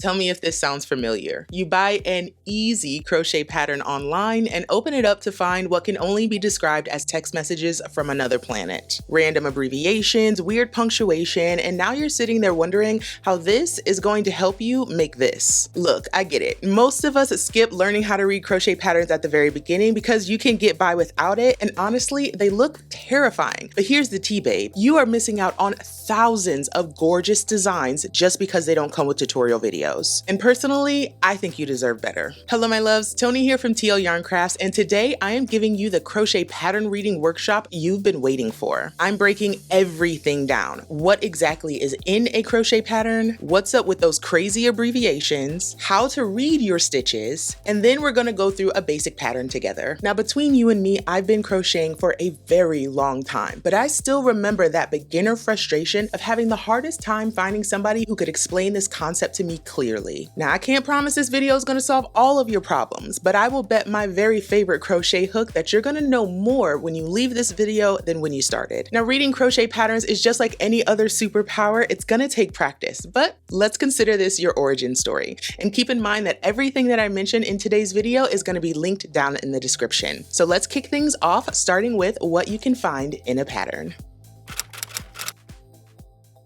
Tell me if this sounds familiar. You buy an easy crochet pattern online and open it up to find what can only be described as text messages from another planet. Random abbreviations, weird punctuation, and now you're sitting there wondering how this is going to help you make this. Look, I get it. Most of us skip learning how to read crochet patterns at the very beginning because you can get by without it, and honestly, they look terrifying. But here's the tea, babe. You are missing out on thousands of gorgeous designs just because they don't come with tutorial videos. And personally, I think you deserve better. Hello, my loves. Tony here from TL Yarn Crafts, and today I am giving you the crochet pattern reading workshop you've been waiting for. I'm breaking everything down. What exactly is in a crochet pattern? What's up with those crazy abbreviations? How to read your stitches? And then we're gonna go through a basic pattern together. Now, between you and me, I've been crocheting for a very long time, but I still remember that beginner frustration of having the hardest time finding somebody who could explain this concept to me clearly. Now, I can't promise this video is gonna solve all of your problems, but I will bet my very favorite crochet hook that you're gonna know more when you leave this video than when you started. Now, reading crochet patterns is just like any other superpower. It's gonna take practice, but let's consider this your origin story. And keep in mind that everything that I mentioned in today's video is gonna be linked down in the description. So let's kick things off, starting with what you can find in a pattern.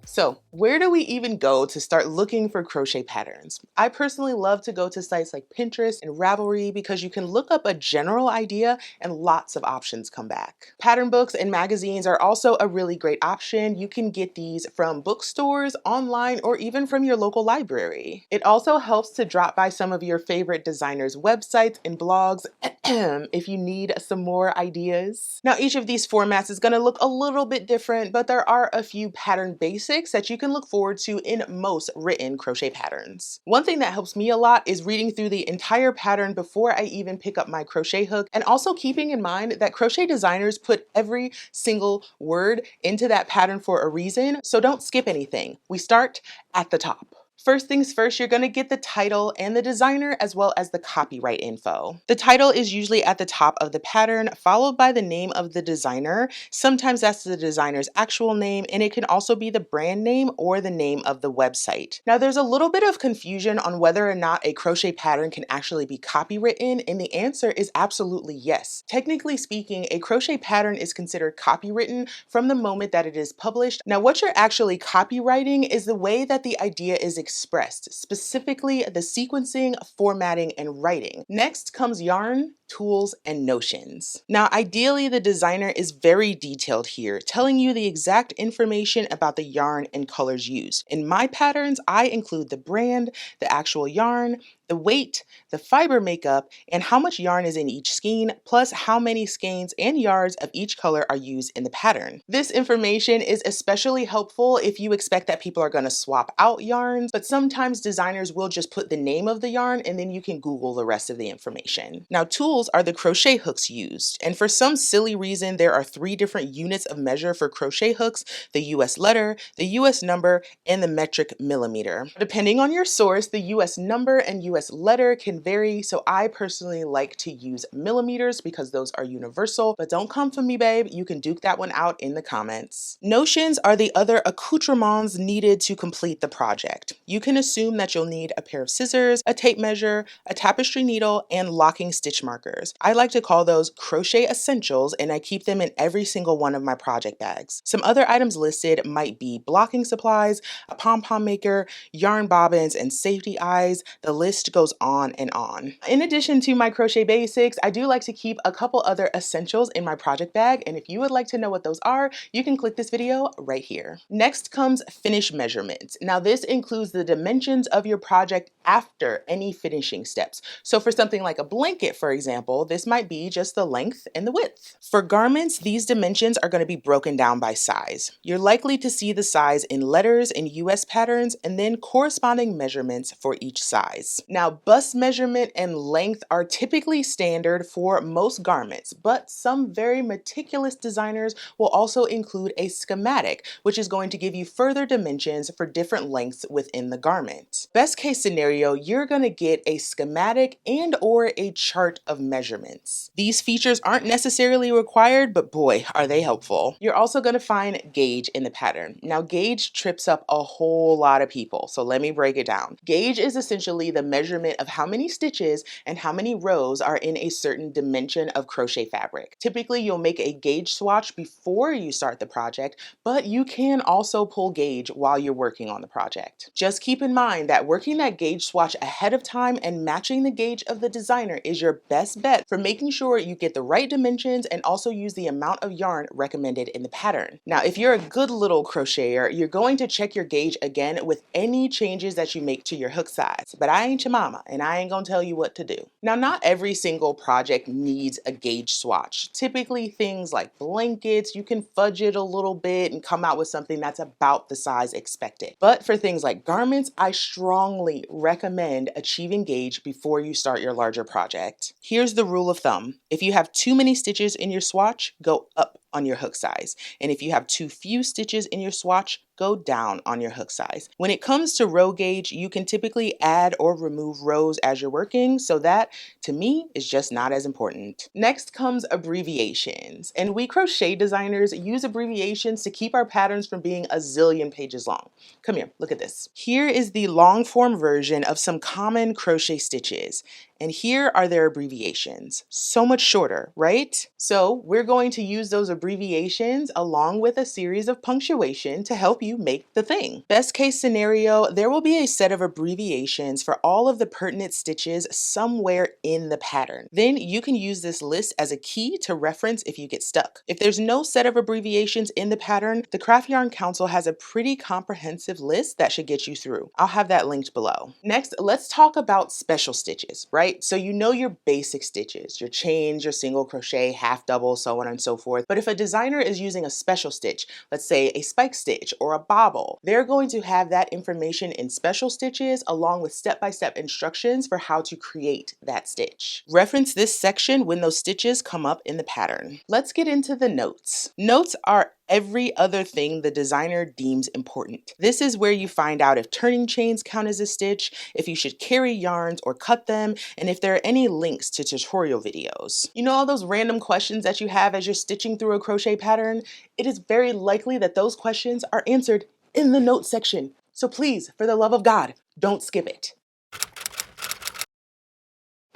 So where do we even go to start looking for crochet patterns? I personally love to go to sites like Pinterest and Ravelry because you can look up a general idea and lots of options come back. Pattern books and magazines are also a really great option. You can get these from bookstores, online, or even from your local library. It also helps to drop by some of your favorite designers' websites and blogs if you need some more ideas. Now, each of these formats is going to look a little bit different, but there are a few pattern basics that you can look forward to in most written crochet patterns. One thing that helps me a lot is reading through the entire pattern before I even pick up my crochet hook, and also keeping in mind that crochet designers put every single word into that pattern for a reason, so don't skip anything. We start at the top. First things first, you're gonna get the title and the designer as well as the copyright info. The title is usually at the top of the pattern, followed by the name of the designer. Sometimes that's the designer's actual name, and it can also be the brand name or the name of the website. Now, there's a little bit of confusion on whether or not a crochet pattern can actually be copywritten, and the answer is absolutely yes. Technically speaking, a crochet pattern is considered copywritten from the moment that it is published. Now, what you're actually copywriting is the way that the idea is expressed, specifically the sequencing, formatting, and writing. Next comes yarn, tools, and notions. Now, ideally, the designer is very detailed here, telling you the exact information about the yarn and colors used. In my patterns, I include the brand, the actual yarn, the weight, the fiber makeup, and how much yarn is in each skein, plus how many skeins and yards of each color are used in the pattern. This information is especially helpful if you expect that people are going to swap out yarns, but sometimes designers will just put the name of the yarn and then you can Google the rest of the information. Now, tools are the crochet hooks used, and for some silly reason, there are 3 different units of measure for crochet hooks: the US letter, the US number, and the metric millimeter. Depending on your source, the US number and US letter can vary, so I personally like to use millimeters because those are universal, but don't come for me, babe. You can duke that one out in the comments. Notions are the other accoutrements needed to complete the project. You can assume that you'll need a pair of scissors, a tape measure, a tapestry needle, and locking stitch markers. I like to call those crochet essentials, and I keep them in every single one of my project bags. Some other items listed might be blocking supplies, a pom-pom maker, yarn bobbins, and safety eyes. The list goes on and on. In addition to my crochet basics, I do like to keep a couple other essentials in my project bag, and if you would like to know what those are, you can click this video right here. Next comes finish measurements. Now, this includes the dimensions of your project after any finishing steps. So for something like a blanket, for example, this might be just the length and the width. For garments, these dimensions are going to be broken down by size. You're likely to see the size in letters in US patterns and then corresponding measurements for each size. Now, bust measurement and length are typically standard for most garments, but some very meticulous designers will also include a schematic, which is going to give you further dimensions for different lengths within the garment. Best case scenario, you're going to get a schematic and or a chart of measurements. These features aren't necessarily required, but boy, are they helpful. You're also going to find gauge in the pattern. Now, gauge trips up a whole lot of people, so let me break it down. Gauge is essentially the measurement of how many stitches and how many rows are in a certain dimension of crochet fabric. Typically, you'll make a gauge swatch before you start the project, but you can also pull gauge while you're working on the project. Just keep in mind that working that gauge swatch ahead of time and matching the gauge of the designer is your best bet for making sure you get the right dimensions and also use the amount of yarn recommended in the pattern. Now, if you're a good little crocheter, you're going to check your gauge again with any changes that you make to your hook size, but I ain't your mama and I ain't gonna tell you what to do. Now, not every single project needs a gauge swatch. Typically things like blankets, you can fudge it a little bit and come out with something that's about the size expected. But for things like garments, I strongly recommend achieving gauge before you start your larger project. Here's the rule of thumb. If you have too many stitches in your swatch, go up on your hook size. And if you have too few stitches in your swatch, go down on your hook size. When it comes to row gauge, you can typically add or remove rows as you're working, so that, to me, is just not as important. Next comes abbreviations. And we crochet designers use abbreviations to keep our patterns from being a zillion pages long. Come here, look at this. Here is the long form version of some common crochet stitches. And here are their abbreviations. So much shorter, right? So we're going to use those abbreviations along with a series of punctuation to help you make the thing. Best case scenario, there will be a set of abbreviations for all of the pertinent stitches somewhere in the pattern. Then you can use this list as a key to reference if you get stuck. If there's no set of abbreviations in the pattern, the Craft Yarn Council has a pretty comprehensive list that should get you through. I'll have that linked below. Next, let's talk about special stitches, right? So you know your basic stitches, your chains, your single crochet, half double, so on and so forth. But if a designer is using a special stitch, let's say a spike stitch or a bobble, they're going to have that information in special stitches along with step-by-step instructions for how to create that stitch. Reference this section when those stitches come up in the pattern. Let's get into the notes. Notes are every other thing the designer deems important. This is where you find out if turning chains count as a stitch, if you should carry yarns or cut them, and if there are any links to tutorial videos. You know all those random questions that you have as you're stitching through a crochet pattern? It is very likely that those questions are answered in the notes section. So please, for the love of God, don't skip it.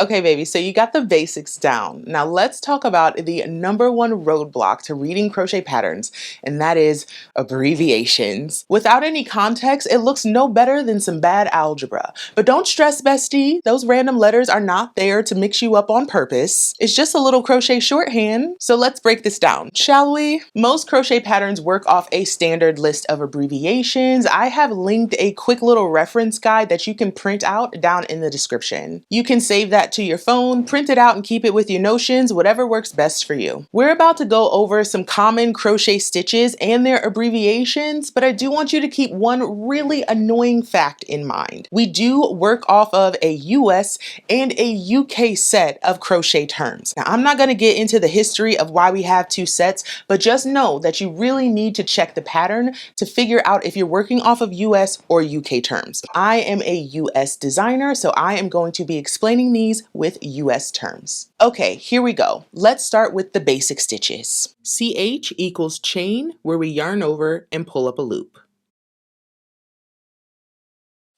Okay, baby, so you got the basics down. Now let's talk about the number one roadblock to reading crochet patterns, and that is abbreviations. Without any context, it looks no better than some bad algebra. But don't stress, bestie. Those random letters are not there to mix you up on purpose. It's just a little crochet shorthand. So let's break this down, shall we? Most crochet patterns work off a standard list of abbreviations. I have linked a quick little reference guide that you can print out down in the description. You can save that to your phone, print it out and keep it with your notions, whatever works best for you. We're about to go over some common crochet stitches and their abbreviations, but I do want you to keep one really annoying fact in mind. We do work off of a US and a UK set of crochet terms. Now, I'm not going to get into the history of why we have two sets, but just know that you really need to check the pattern to figure out if you're working off of US or UK terms. I am a US designer, so I am going to be explaining these with US terms. Okay, here we go. Let's start with the basic stitches. CH equals chain, where we yarn over and pull up a loop.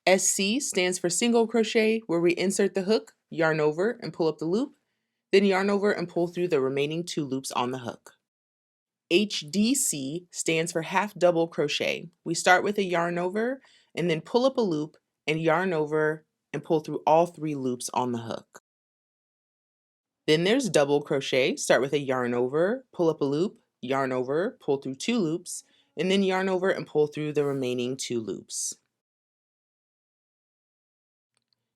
SC stands for single crochet, where we insert the hook, yarn over and pull up the loop, then yarn over and pull through the remaining 2 loops on the hook. HDC stands for half double crochet. We start with a yarn over and then pull up a loop and yarn over and pull through all 3 loops on the hook. Then there's double crochet. Start with a yarn over, pull up a loop, yarn over, pull through 2 loops, and then yarn over and pull through the remaining 2 loops.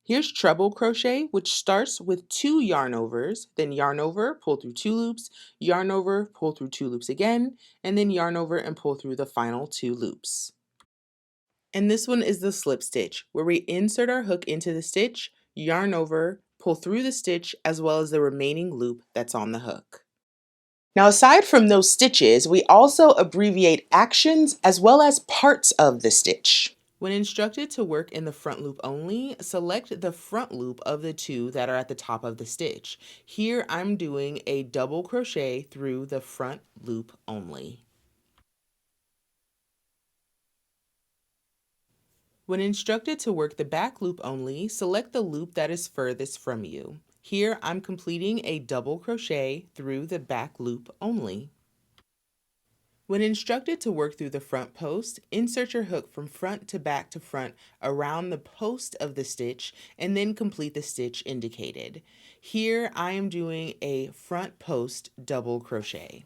Here's treble crochet, which starts with 2 yarn overs, then yarn over, pull through 2 loops, yarn over, pull through 2 loops again, and then yarn over and pull through the final 2 loops. And this one is the slip stitch, where we insert our hook into the stitch, yarn over, pull through the stitch, as well as the remaining loop that's on the hook. Now, aside from those stitches, we also abbreviate actions as well as parts of the stitch. When instructed to work in the front loop only, select the front loop of the two that are at the top of the stitch. Here I'm doing a double crochet through the front loop only. When instructed to work the back loop only, select the loop that is furthest from you. Here I'm completing a double crochet through the back loop only. When instructed to work through the front post, insert your hook from front to front around the post of the stitch and then complete the stitch indicated. Here I am doing a front post double crochet.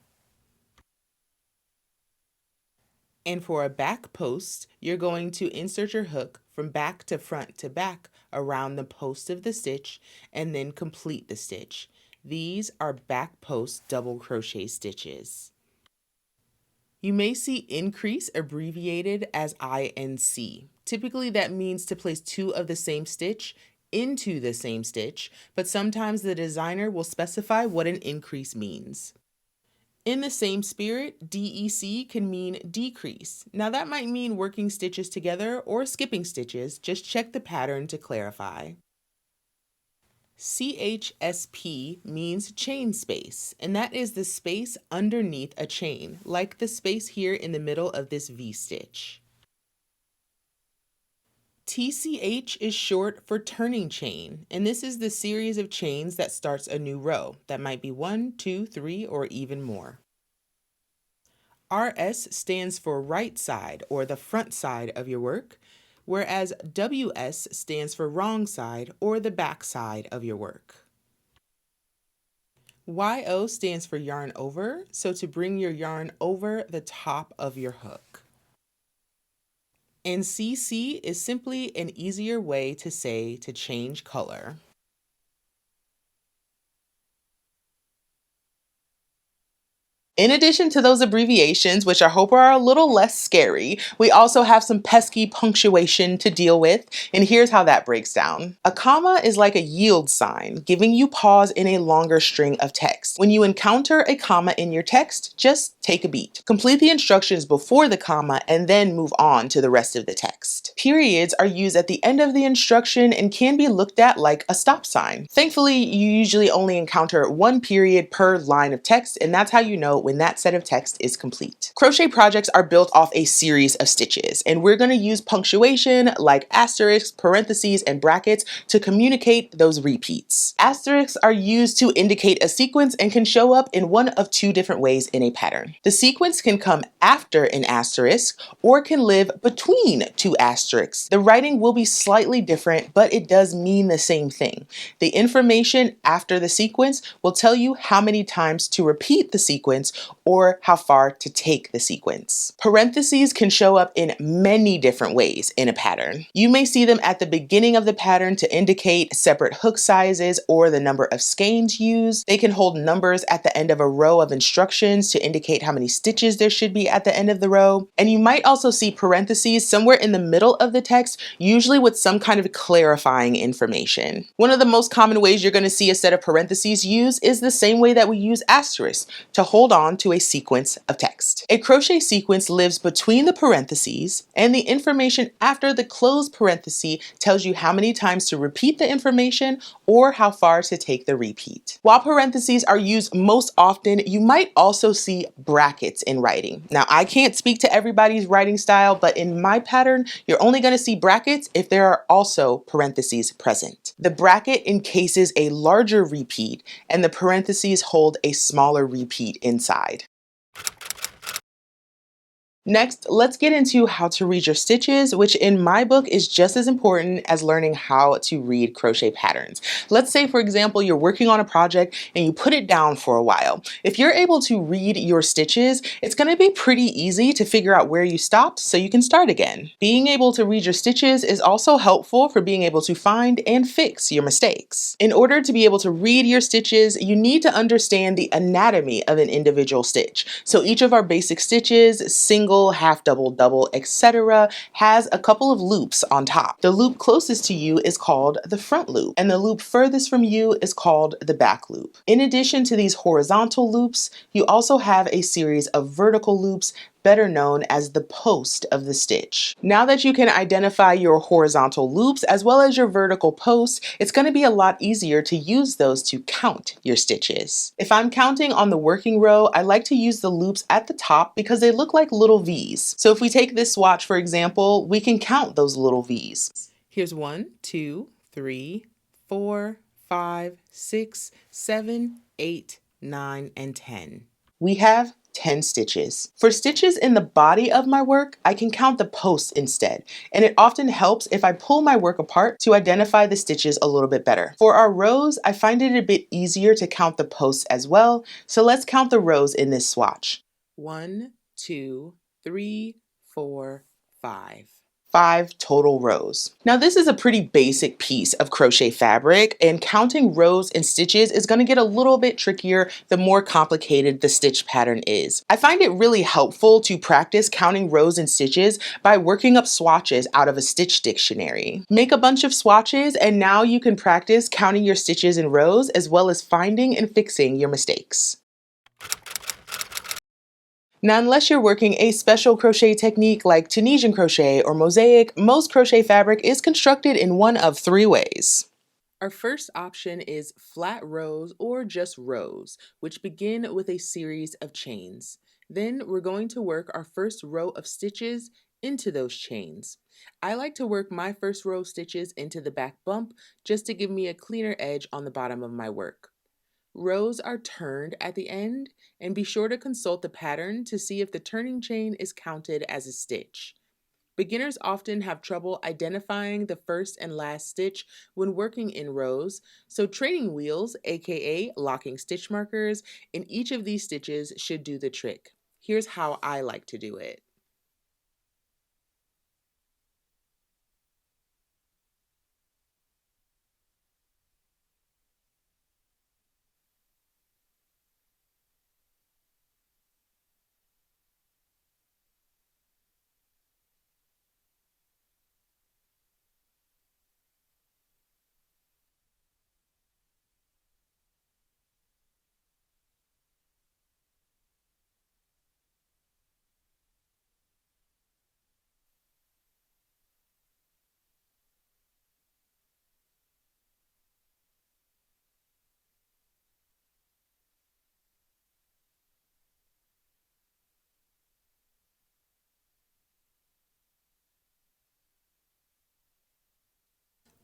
And for a back post, you're going to insert your hook from back to back around the post of the stitch and then complete the stitch. These are back post double crochet stitches. You may see increase abbreviated as INC. Typically that means to place two of the same stitch into the same stitch, but sometimes the designer will specify what an increase means. In the same spirit, DEC can mean decrease. Now that might mean working stitches together or skipping stitches, just check the pattern to clarify. CHSP means chain space, and that is the space underneath a chain, like the space here in the middle of this V-stitch. TCH is short for turning chain, and this is the series of chains that starts a new row. That might be 1, 2, 3, or even more. RS stands for right side or the front side of your work, whereas WS stands for wrong side or the back side of your work. YO stands for yarn over, so to bring your yarn over the top of your hook. And CC is simply an easier way to say to change color. In addition to those abbreviations, which I hope are a little less scary, we also have some pesky punctuation to deal with, and here's how that breaks down. A comma is like a yield sign, giving you pause in a longer string of text. When you encounter a comma in your text, just take a beat. Complete the instructions before the comma and then move on to the rest of the text. Periods are used at the end of the instruction and can be looked at like a stop sign. Thankfully, you usually only encounter one period per line of text, and that's how you know when that set of text is complete. Crochet projects are built off a series of stitches, and we're going to use punctuation like asterisks, parentheses, and brackets to communicate those repeats. Asterisks are used to indicate a sequence and can show up in one of two different ways in a pattern. The sequence can come after an asterisk or can live between two asterisks. The writing will be slightly different, but it does mean the same thing. The information after the sequence will tell you how many times to repeat the sequence or how far to take the sequence. Parentheses can show up in many different ways in a pattern. You may see them at the beginning of the pattern to indicate separate hook sizes or the number of skeins used. They can hold numbers at the end of a row of instructions to indicate how many stitches there should be at the end of the row. And you might also see parentheses somewhere in the middle of the text, usually with some kind of clarifying information. One of the most common ways you're going to see a set of parentheses used is the same way that we use asterisks, to hold on to a sequence of text. A crochet sequence lives between the parentheses, and the information after the closed parenthesis tells you how many times to repeat the information or how far to take the repeat. While parentheses are used most often, you might also see brackets in writing. Now, I can't speak to everybody's writing style, but in my pattern, you're only going to see brackets if there are also parentheses present. The bracket encases a larger repeat, and the parentheses hold a smaller repeat inside. Next, let's get into how to read your stitches, which in my book is just as important as learning how to read crochet patterns. Let's say, for example, you're working on a project and you put it down for a while. If you're able to read your stitches, it's going to be pretty easy to figure out where you stopped so you can start again. Being able to read your stitches is also helpful for being able to find and fix your mistakes. In order to be able to read your stitches, you need to understand the anatomy of an individual stitch. So each of our basic stitches, single, half double, double, etc., has a couple of loops on top. The loop closest to you is called the front loop, and the loop furthest from you is called the back loop. In addition to these horizontal loops, you also have a series of vertical loops better known as the post of the stitch. Now that you can identify your horizontal loops as well as your vertical posts, it's going to be a lot easier to use those to count your stitches. If I'm counting on the working row, I like to use the loops at the top because they look like little V's. So if we take this swatch, for example, we can count those little V's. Here's 1, 2, 3, 4, 5, 6, 7, 8, 9, and 10. We have 10 stitches. For stitches in the body of my work, I can count the posts instead, and it often helps if I pull my work apart to identify the stitches a little bit better. For our rows, I find it a bit easier to count the posts as well, so let's count the rows in this swatch. 1, 2, 3, 4, 5. 5 total rows. Now this is a pretty basic piece of crochet fabric, and counting rows and stitches is going to get a little bit trickier the more complicated the stitch pattern is. I find it really helpful to practice counting rows and stitches by working up swatches out of a stitch dictionary. Make a bunch of swatches and now you can practice counting your stitches in rows as well as finding and fixing your mistakes. Now, unless you're working a special crochet technique like Tunisian crochet or mosaic, most crochet fabric is constructed in one of 3 ways. Our first option is flat rows or just rows, which begin with a series of chains. Then we're going to work our first row of stitches into those chains. I like to work my first row of stitches into the back bump just to give me a cleaner edge on the bottom of my work. Rows are turned at the end, and be sure to consult the pattern to see if the turning chain is counted as a stitch. Beginners often have trouble identifying the first and last stitch when working in rows, so training wheels, aka locking stitch markers, in each of these stitches should do the trick. Here's how I like to do it.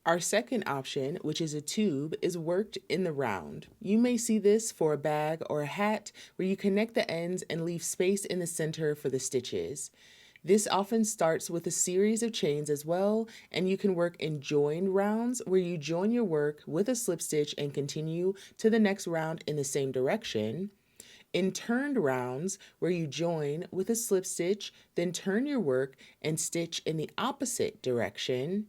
Our second option, which is a tube, is worked in the round. You may see this for a bag or a hat where you connect the ends and leave space in the center for the stitches. This often starts with a series of chains as well, and you can work in joined rounds where you join your work with a slip stitch and continue to the next round in the same direction. In turned rounds where you join with a slip stitch, then turn your work and stitch in the opposite direction.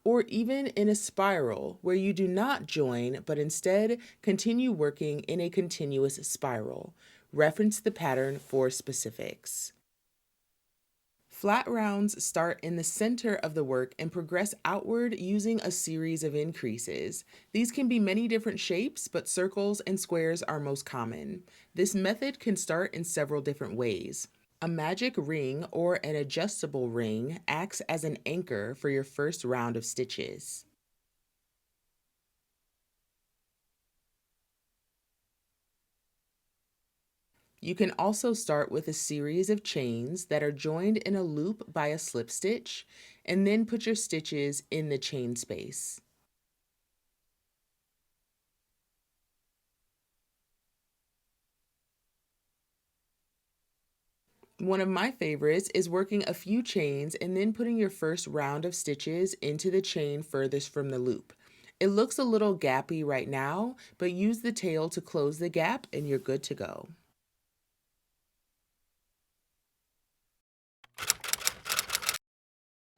Or even in a spiral where you do not join but instead continue working in a continuous spiral. Reference the pattern for specifics. Flat rounds start in the center of the work and progress outward using a series of increases. These can be many different shapes, but circles and squares are most common. This method can start in several different ways. A magic ring or an adjustable ring acts as an anchor for your first round of stitches. You can also start with a series of chains that are joined in a loop by a slip stitch, and then put your stitches in the chain space. One of my favorites is working a few chains and then putting your first round of stitches into the chain furthest from the loop. It looks a little gappy right now, but use the tail to close the gap and you're good to go.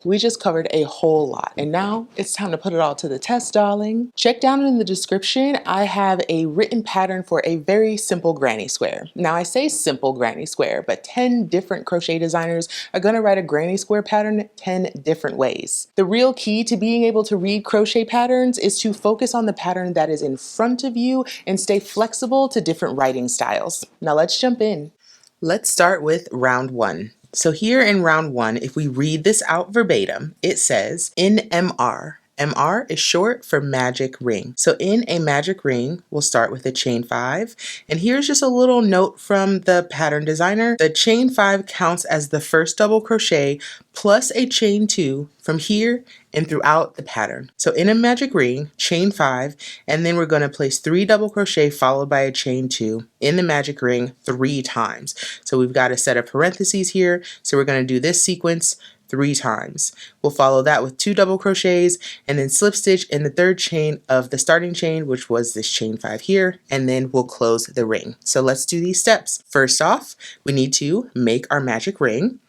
We just covered a whole lot, and now it's time to put it all to the test, darling. Check down in the description. I have a written pattern for a very simple granny square. Now I say simple granny square, but 10 different crochet designers are gonna write a granny square pattern 10 different ways. The real key to being able to read crochet patterns is to focus on the pattern that is in front of you and stay flexible to different writing styles. Now let's jump in. Let's start with round one. So here in round one, if we read this out verbatim, it says in MR. MR is short for magic ring. So in a magic ring, we'll start with a chain 5. And here's just a little note from the pattern designer. The chain 5 counts as the first double crochet plus a chain 2 from here and throughout the pattern. So in a magic ring, chain 5, and then we're going to place 3 double crochet followed by a chain 2 in the magic ring 3 times. So we've got a set of parentheses here, so we're going to do this sequence 3 times. We'll follow that with 2 double crochets and then slip stitch in the third chain of the starting chain, which was this chain 5 here, and then we'll close the ring. So let's do these steps. First off, we need to make our magic ring.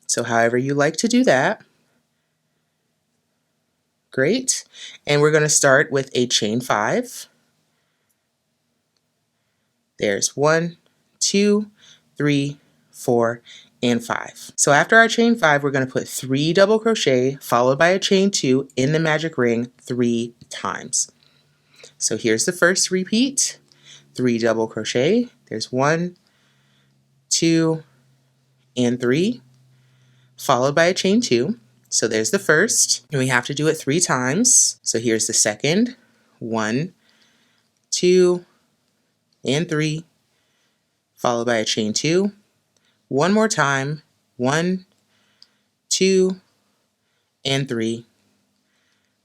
So however you like to do that. Great. And we're going to start with a chain 5. There's 1, 2, 3, 4, and 5. So after our chain 5, we're going to put 3 double crochet followed by a chain 2 in the magic ring 3 times. So here's the first repeat. 3 double crochet. There's 1, 2, and 3, followed by a chain 2. So there's the first, and we have to do it 3 times. So here's the second. 1, 2, and 3, followed by a chain 2. One more time. 1, 2, and 3,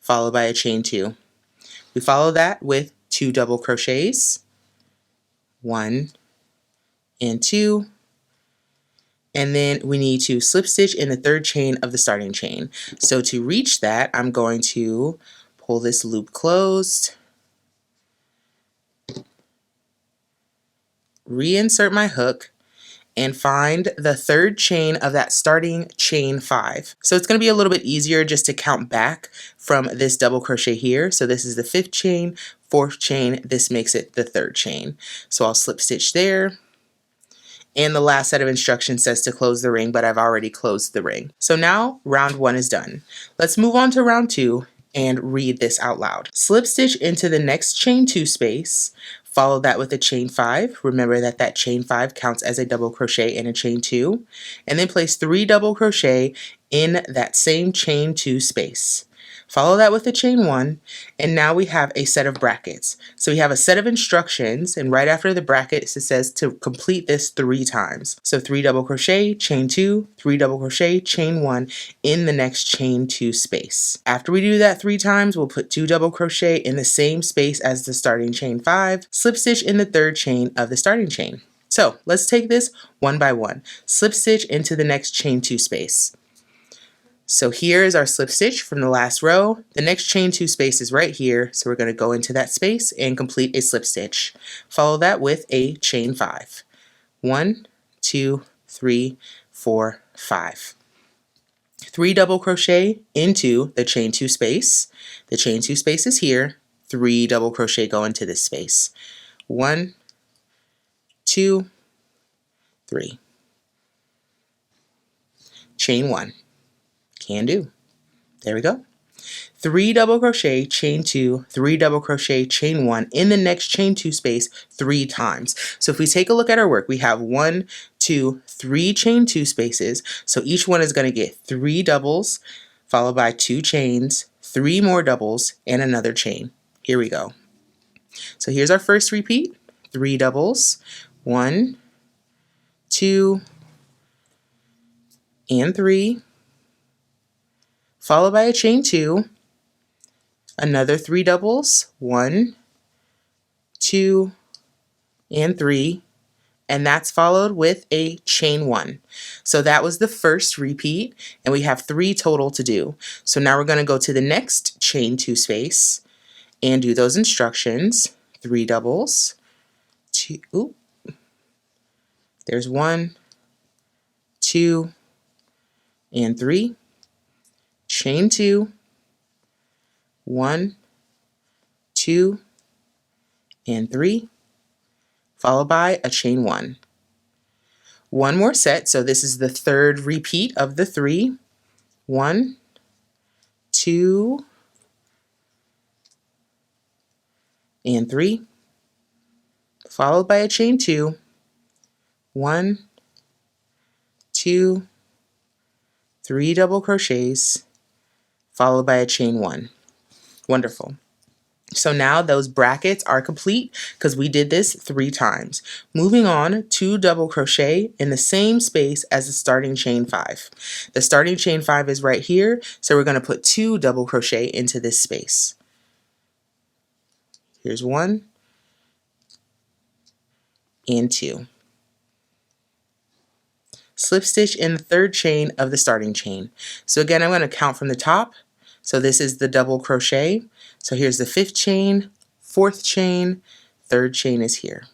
followed by a chain 2. We follow that with 2 double crochets. 1 and 2. And then we need to slip stitch in the third chain of the starting chain. So to reach that, I'm going to pull this loop closed, reinsert my hook, and find the third chain of that starting chain 5. So it's going to be a little bit easier just to count back from this double crochet here. So this is the 5th chain, 4th chain, this makes it the 3rd chain. So I'll slip stitch there. And the last set of instructions says to close the ring, but I've already closed the ring. So now round 1 is done. Let's move on to round 2 and read this out loud. Slip stitch into the next chain 2 space, follow that with a chain 5. Remember that that chain 5 counts as a double crochet in a chain 2. And then place 3 double crochet in that same chain 2 space. Follow that with a chain 1, and now we have a set of brackets. So we have a set of instructions, and right after the brackets it says to complete this 3 times. So 3 double crochet, chain 2, 3 double crochet, chain 1 in the next chain 2 space. After we do that 3 times, we'll put 2 double crochet in the same space as the starting chain 5, slip stitch in the third chain of the starting chain. So let's take this one by one. Slip stitch into the next chain 2 space. So here is our slip stitch from the last row. The next chain 2 space is right here, so we're going to go into that space and complete a slip stitch. Follow that with a chain 5. 1, 2, 3, 4, 5. 3 double crochet into the chain 2 space. The chain 2 space is here. 3 double crochet go into this space. 1, 2, 3. Chain 1. Can do. There we go. 3 double crochet, chain 2, 3 double crochet, chain 1 in the next chain 2 space 3 times. So if we take a look at our work, we have 1, 2, 3 chain 2 spaces. So each one is going to get 3 doubles followed by 2 chains, 3 more doubles, and another chain. Here we go. So here's our first repeat. 3 doubles. 1, 2, and 3. Followed by a chain 2, another 3 doubles, 1, 2, and 3, and that's followed with a chain 1. So that was the first repeat, and we have 3 total to do. So now we're going to go to the next chain 2 space and do those instructions. 3 doubles, 2, there's 1, 2, and 3. chain 2, 1, 2, and 3, followed by a chain 1. One more set, so this is the third repeat of the 3. 1, 2, and 3, followed by a chain 2. 1, 2, 3 double crochets, followed by a chain 1. Wonderful. So now those brackets are complete because we did this 3 times. Moving on, 2 double crochet in the same space as the starting chain 5. The starting chain 5 is right here, so we're going to put 2 double crochet into this space. Here's 1 and 2. Slip stitch in the third chain of the starting chain. So again, I'm going to count from the top. So this is the double crochet. So here's the 5th chain, 4th chain, 3rd chain is here.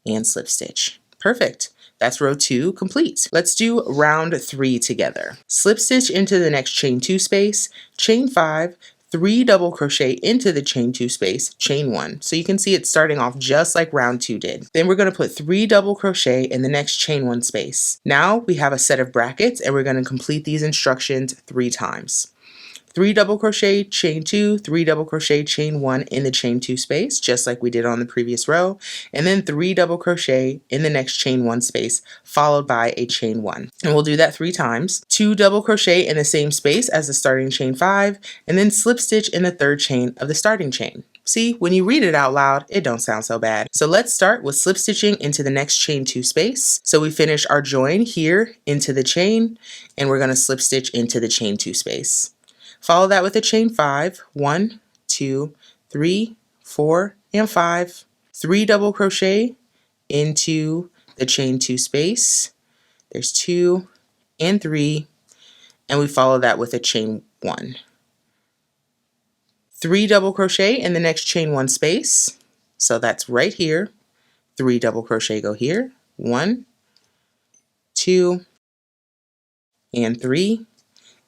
And slip stitch. Perfect. That's row 2 complete. Let's do round 3 together. Slip stitch into the next chain 2 space, chain 5, 3 double crochet into the chain 2 space, chain 1. So you can see it's starting off just like round 2 did. Then we're going to put 3 double crochet in the next chain 1 space. Now we have a set of brackets and we're going to complete these instructions 3 times. 3 double crochet, chain 2, 3 double crochet, chain 1 in the chain 2 space, just like we did on the previous row, and then 3 double crochet in the next chain 1 space, followed by a chain 1. And we'll do that 3 times. 2 double crochet in the same space as the starting chain 5, and then slip stitch in the 3rd chain of the starting chain. See, when you read it out loud, it don't sound so bad. So let's start with slip stitching into the next chain 2 space. So we finish our join here into the chain, and we're going to slip stitch into the chain 2 space. Follow that with a chain 5, 1, 2, 3, 4, and 5. 3 double crochet into the chain 2 space. There's 2 and 3, and we follow that with a chain 1. 3 double crochet in the next chain 1 space. So that's right here. 3 double crochet go here. 1, 2, and 3.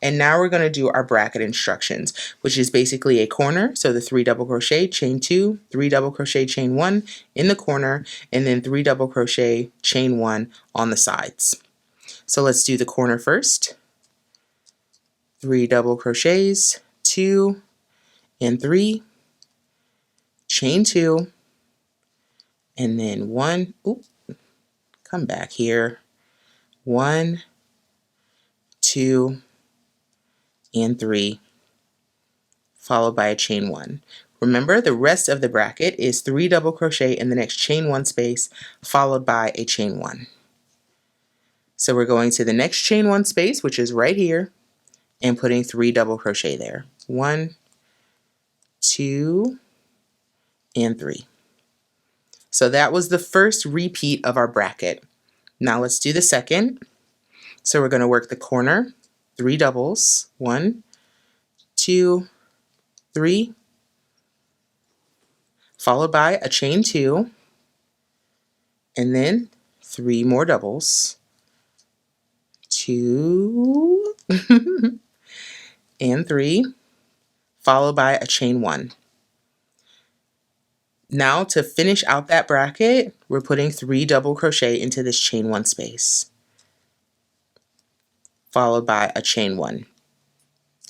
And now we're going to do our bracket instructions, which is basically a corner. So the 3 double crochet, chain 2, 3 double crochet, chain 1 in the corner, and then 3 double crochet, chain 1 on the sides. So let's do the corner first. 3 double crochets, 2 and 3, chain 2, and then 1, come back here, 1, 2, and 3, followed by a chain 1. Remember, the rest of the bracket is 3 double crochet in the next chain 1 space, followed by a chain 1. So we're going to the next chain 1 space, which is right here, and putting 3 double crochet there. 1, 2, and 3. So that was the first repeat of our bracket. Now let's do the second. So we're going to work the corner, 3 doubles, 1, 2, 3, followed by a chain 2, and then 3 more doubles, 2 and 3, followed by a chain 1. Now to finish out that bracket, we're putting 3 double crochet into this chain 1 space, followed by a chain 1.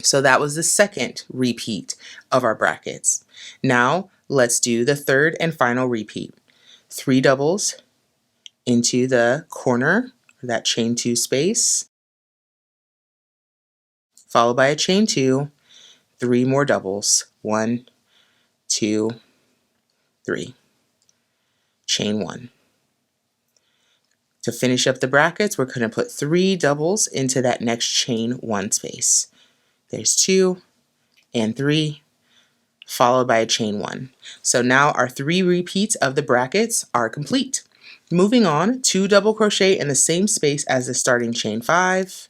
So that was the second repeat of our brackets. Now let's do the third and final repeat. 3 doubles into the corner, that chain 2 space, followed by a chain 2, 3 more doubles, 1, 2, 3, chain 1. To finish up the brackets, we're going to put 3 doubles into that next chain 1 space. There's 2 and 3, followed by a chain 1. So now our 3 repeats of the brackets are complete. Moving on, 2 double crochet in the same space as the starting chain 5.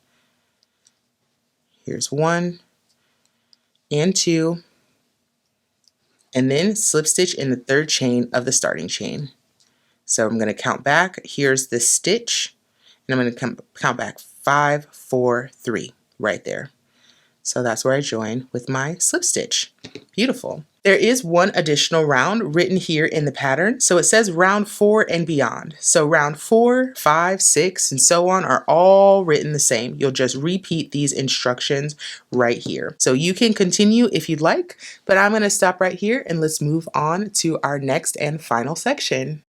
Here's 1 and 2, and then slip stitch in the 3rd chain of the starting chain. So I'm going to count back. Here's the stitch, and I'm going to count back 5, 4, 3 right there. So that's where I join with my slip stitch. Beautiful. There is one additional round written here in the pattern. So it says round 4 and beyond. So round 4, 5, 6, and so on are all written the same. You'll just repeat these instructions right here. So you can continue if you'd like, but I'm going to stop right here and let's move on to our next and final section.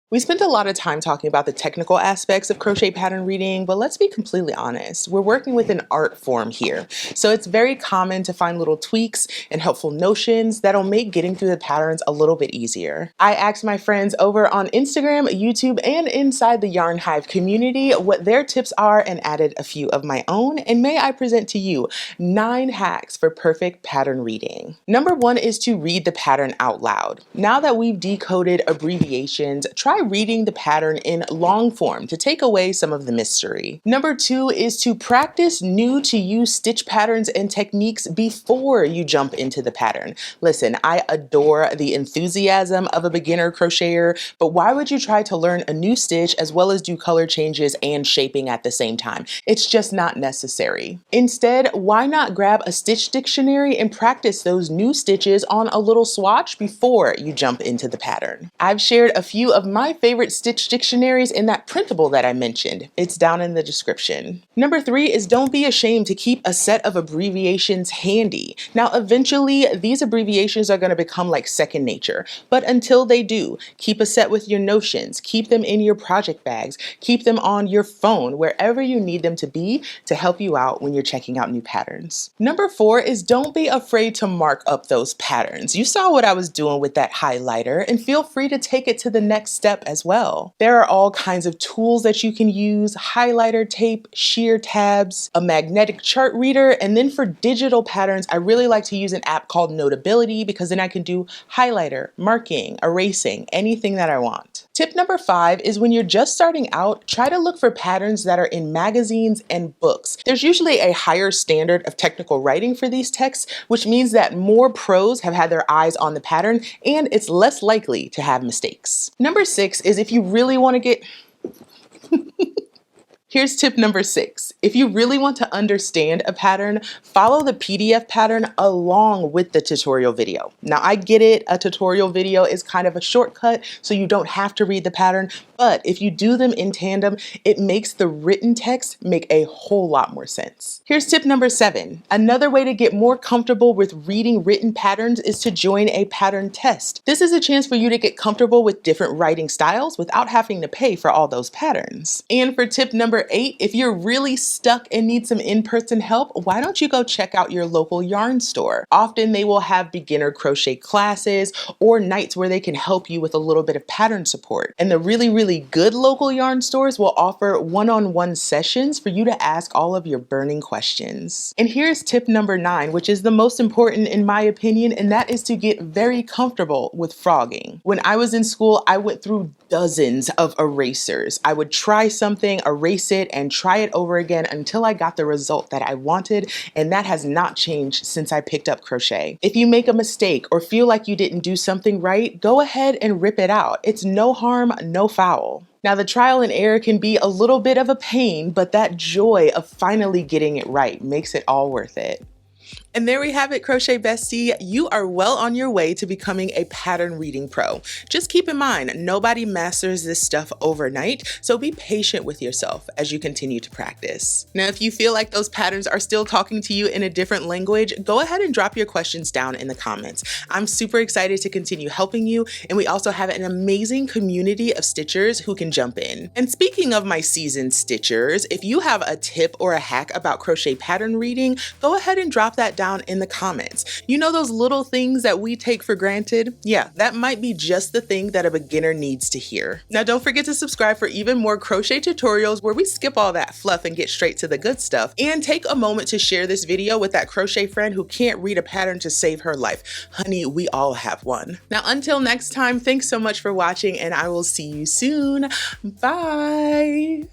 We spent a lot of time talking about the technical aspects of crochet pattern reading, but let's be completely honest. We're working with an art form here. So it's very common to find little tweaks and helpful notions that'll make getting through the patterns a little bit easier. I asked my friends over on Instagram, YouTube, and inside the Yarn Hive community what their tips are and added a few of my own. And may I present to you 9 hacks for perfect pattern reading. Number 1 is to read the pattern out loud. Now that we've decoded abbreviations, try reading the pattern in long form to take away some of the mystery. Number 2 is to practice new to you stitch patterns and techniques before you jump into the pattern. Listen, I adore the enthusiasm of a beginner crocheter, but why would you try to learn a new stitch as well as do color changes and shaping at the same time? It's just not necessary. Instead, why not grab a stitch dictionary and practice those new stitches on a little swatch before you jump into the pattern? I've shared a few of my favorite stitch dictionaries in that printable that I mentioned. It's down in the description. Number 3 is don't be ashamed to keep a set of abbreviations handy. Now, eventually, these abbreviations are going to become like second nature, but until they do, keep a set with your notions, keep them in your project bags, keep them on your phone, wherever you need them to be to help you out when you're checking out new patterns. Number 4 is don't be afraid to mark up those patterns. You saw what I was doing with that highlighter, and feel free to take it to the next step as well. There are all kinds of tools that you can use: highlighter tape, shear tabs, a magnetic chart reader, and then for digital patterns, I really like to use an app called Notability because then I can do highlighter, marking, erasing, anything that I want. Tip number 5 is when you're just starting out, try to look for patterns that are in magazines and books. There's usually a higher standard of technical writing for these texts, which means that more pros have had their eyes on the pattern and it's less likely to have mistakes. Number 6 is if you really want to get Here's tip number 6. If you really want to understand a pattern, follow the PDF pattern along with the tutorial video. Now, I get it, a tutorial video is kind of a shortcut, so you don't have to read the pattern, but if you do them in tandem, it makes the written text make a whole lot more sense. Here's tip number 7. Another way to get more comfortable with reading written patterns is to join a pattern test. This is a chance for you to get comfortable with different writing styles without having to pay for all those patterns. And for tip number 8, if you're really stuck and need some in-person help, why don't you go check out your local yarn store? Often they will have beginner crochet classes or nights where they can help you with a little bit of pattern support. And the really good local yarn stores will offer one-on-one sessions for you to ask all of your burning questions. And here's tip number 9, which is the most important in my opinion, and that is to get very comfortable with frogging. When I was in school, I went through dozens of erasers. I would try something, erase it, and try it over again until I got the result that I wanted, and that has not changed since I picked up crochet. If you make a mistake or feel like you didn't do something right, go ahead and rip it out. It's no harm, no foul. Now, the trial and error can be a little bit of a pain, but that joy of finally getting it right makes it all worth it. And there we have it, Crochet Bestie. You are well on your way to becoming a pattern reading pro. Just keep in mind, nobody masters this stuff overnight, so be patient with yourself as you continue to practice. Now, if you feel like those patterns are still talking to you in a different language, go ahead and drop your questions down in the comments. I'm super excited to continue helping you, and we also have an amazing community of stitchers who can jump in. And speaking of my seasoned stitchers, if you have a tip or a hack about crochet pattern reading, go ahead and drop that down in the comments. You know those little things that we take for granted? Yeah, that might be just the thing that a beginner needs to hear. Now, don't forget to subscribe for even more crochet tutorials where we skip all that fluff and get straight to the good stuff. And take a moment to share this video with that crochet friend who can't read a pattern to save her life. Honey, we all have one. Now, until next time, thanks so much for watching, and I will see you soon. Bye.